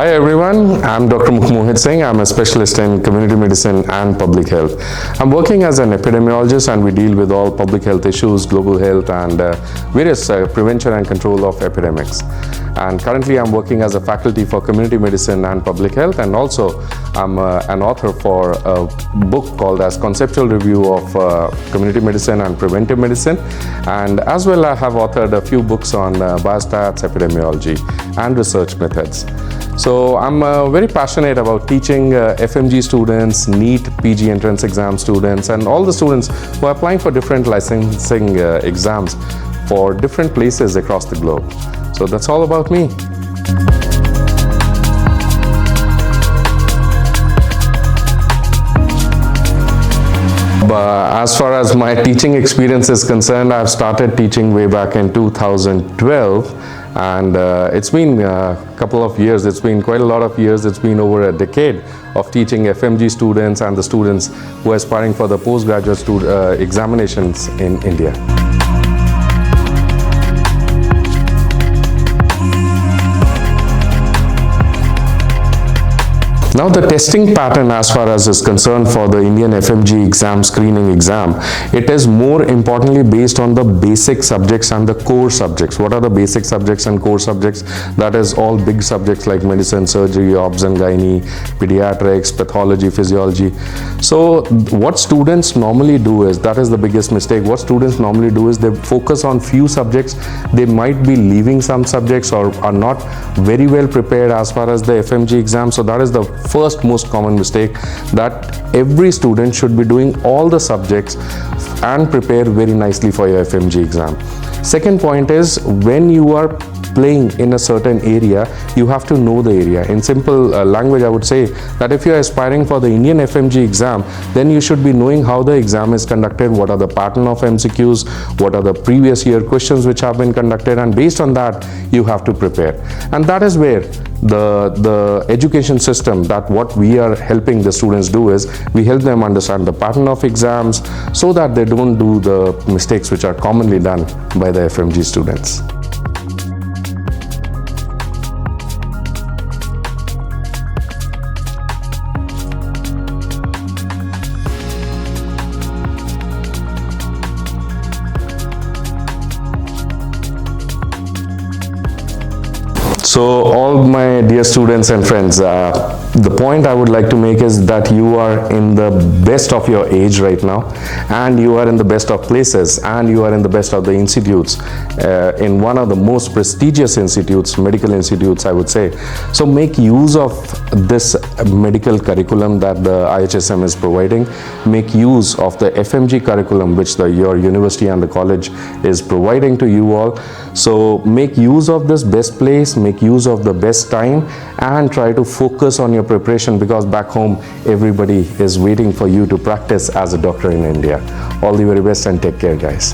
Hi everyone, I'm Dr. Mukhmohit Singh. I'm a specialist in community medicine and public health. I'm working as an epidemiologist and we deal with all public health issues, global health and various prevention and control of epidemics. And currently I'm working as a faculty for community medicine and public health, and also I'm an author for a book called as Conceptual Review of Community Medicine and Preventive Medicine, and as well I have authored a few books on biostats, epidemiology and research methods. So I'm very passionate about teaching FMG students, NEET, PG entrance exam students and all the students who are applying for different licensing exams for different places across the globe. So that's all about me. As far as my teaching experience is concerned, I've started teaching way back in 2012, and it's been a couple of years. It's been quite a lot of years. It's been over a decade of teaching FMG students and the students who are aspiring for the postgraduate examinations in India. Now the testing pattern as far as is concerned for the Indian FMG exam, screening exam, it is more importantly based on the basic subjects and the core subjects. What are the basic subjects and core subjects? That is all big subjects like medicine, surgery, obs and gynae, pediatrics, pathology, physiology. So what students normally do is, that is the biggest mistake, what students normally do is they focus on few subjects. They might be leaving some subjects or are not very well prepared as far as the FMG exam. So that is the first most common mistake, that every student should be doing all the subjects and prepare very nicely for your FMG exam. Second point is, when you are playing in a certain area, you have to know the area. In simple language, I would say that if you are aspiring for the Indian FMG exam, then you should be knowing how the exam is conducted, what are the pattern of MCQs, what are the previous year questions which have been conducted, and based on that, you have to prepare. And that is where the education system, that what we are helping the students do is, we help them understand the pattern of exams so that they don't do the mistakes which are commonly done by the FMG students. So all my dear students and friends, the point I would like to make is that you are in the best of your age right now, and you are in the best of places, and you are in the best of the institutes, in one of the most prestigious institutes, medical institutes I would say. So make use of this medical curriculum that the IHSM is providing. Make use of the FMG curriculum which your university and the college is providing to you all. So make use of this best place, make use of the best time, and try to focus on your preparation, because back home everybody is waiting for you to practice as a doctor in India. All the very best and take care, guys.